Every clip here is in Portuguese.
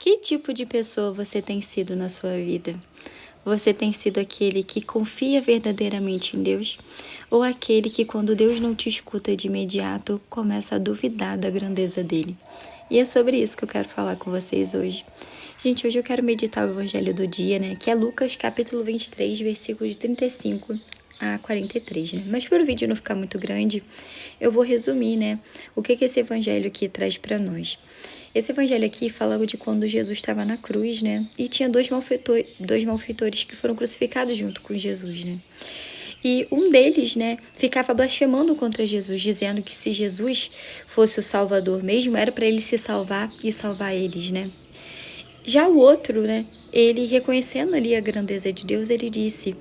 Que tipo de pessoa você tem sido na sua vida? Você tem sido aquele que confia verdadeiramente em Deus? Ou aquele que, quando Deus não te escuta de imediato, começa a duvidar da grandeza dele? E é sobre isso que eu quero falar com vocês hoje. Gente, hoje eu quero meditar o evangelho do dia, né? Que é Lucas capítulo 23, versículos de 35 a 43, né? Mas para o vídeo não ficar muito grande, eu vou resumir, né? O que esse evangelho aqui traz para nós. Esse evangelho aqui fala de quando Jesus estava na cruz, né? E tinha dois malfeitores que foram crucificados junto com Jesus, né? E um deles, né, ficava blasfemando contra Jesus, dizendo que se Jesus fosse o Salvador mesmo, era para ele se salvar e salvar eles, né? Já o outro, né, ele reconhecendo ali a grandeza de Deus, ele disse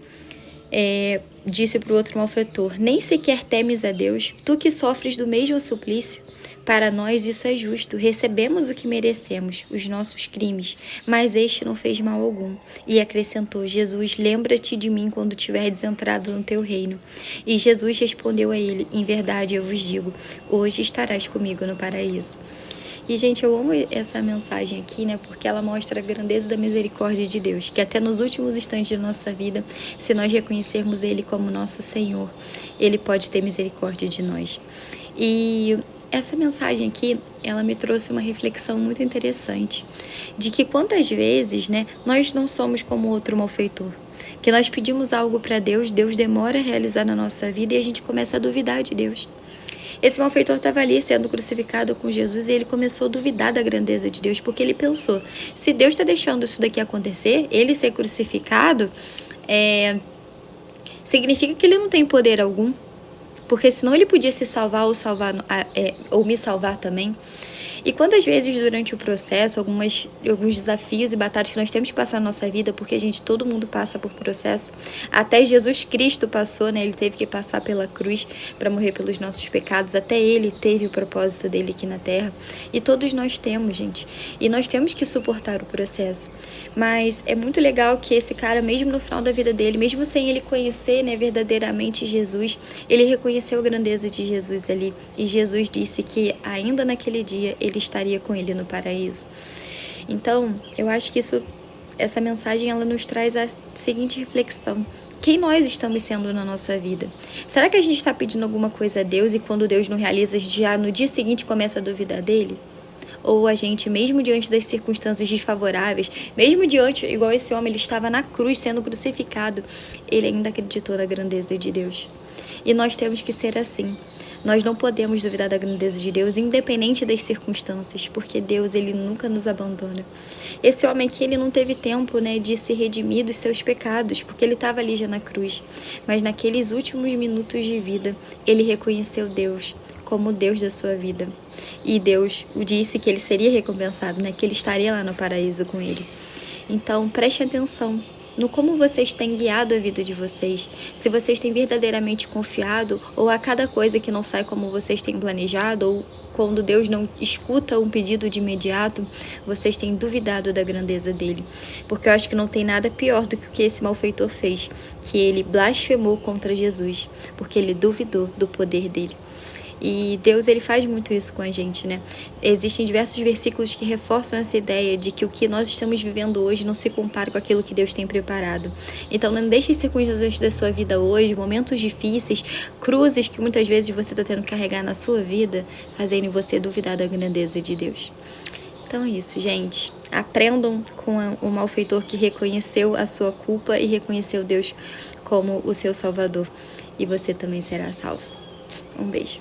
para o outro malfeitor: nem sequer temes a Deus, tu que sofres do mesmo suplício. Para nós isso é justo, recebemos o que merecemos, os nossos crimes, mas este não fez mal algum. E acrescentou: Jesus, lembra-te de mim quando tiveres entrado no teu reino. E Jesus respondeu a ele: em verdade eu vos digo, hoje estarás comigo no paraíso. E, gente, eu amo essa mensagem aqui, né? Porque ela mostra a grandeza da misericórdia de Deus, que até nos últimos instantes da nossa vida, se nós reconhecermos Ele como nosso Senhor, Ele pode ter misericórdia de nós. E essa mensagem aqui, ela me trouxe uma reflexão muito interessante, de que quantas vezes, né, nós não somos como outro malfeitor, que nós pedimos algo para Deus, Deus demora a realizar na nossa vida e a gente começa a duvidar de Deus. Esse malfeitor estava ali sendo crucificado com Jesus e ele começou a duvidar da grandeza de Deus, porque ele pensou: se Deus está deixando isso daqui acontecer, ele ser crucificado, significa que ele não tem poder algum, porque senão ele podia se salvar ou me salvar também. E quantas vezes durante o processo, alguns desafios e batalhas que nós temos que passar na nossa vida, porque, gente, todo mundo passa por processo, até Jesus Cristo passou, né? Ele teve que passar pela cruz para morrer pelos nossos pecados, até ele teve o propósito dele aqui na terra, e todos nós temos, gente, e nós temos que suportar o processo. Mas é muito legal que esse cara, mesmo no final da vida dele, mesmo sem ele conhecer, né, verdadeiramente Jesus, ele reconheceu a grandeza de Jesus ali, e Jesus disse que ainda naquele dia ele estaria com ele no paraíso. Então, eu acho que essa mensagem ela nos traz a seguinte reflexão: quem nós estamos sendo na nossa vida? Será que a gente está pedindo alguma coisa a Deus e quando Deus não realiza, já no dia seguinte começa a duvidar dele? Ou a gente, mesmo diante das circunstâncias desfavoráveis, mesmo diante, igual esse homem, ele estava na cruz sendo crucificado, ele ainda acreditou na grandeza de Deus? E nós temos que ser assim. Nós não podemos duvidar da grandeza de Deus, independente das circunstâncias, porque Deus, ele nunca nos abandona. Esse homem aqui, ele não teve tempo, né, de se redimir dos seus pecados, porque ele estava ali já na cruz. Mas naqueles últimos minutos de vida, ele reconheceu Deus como o Deus da sua vida. E Deus o disse que ele seria recompensado, né, que ele estaria lá no paraíso com ele. Então, preste atenção no como vocês têm guiado a vida de vocês, se vocês têm verdadeiramente confiado, ou a cada coisa que não sai como vocês têm planejado, ou quando Deus não escuta um pedido de imediato, vocês têm duvidado da grandeza dele. Porque eu acho que não tem nada pior do que o que esse malfeitor fez, que ele blasfemou contra Jesus, porque ele duvidou do poder dele. E Deus, ele faz muito isso com a gente, né? Existem diversos versículos que reforçam essa ideia de que o que nós estamos vivendo hoje não se compara com aquilo que Deus tem preparado. Então, não deixe as circunstâncias da sua vida hoje, momentos difíceis, cruzes que muitas vezes você está tendo que carregar na sua vida, fazerem você duvidar da grandeza de Deus. Então é isso, gente. Aprendam com o malfeitor que reconheceu a sua culpa e reconheceu Deus como o seu Salvador. E você também será salvo. Um beijo.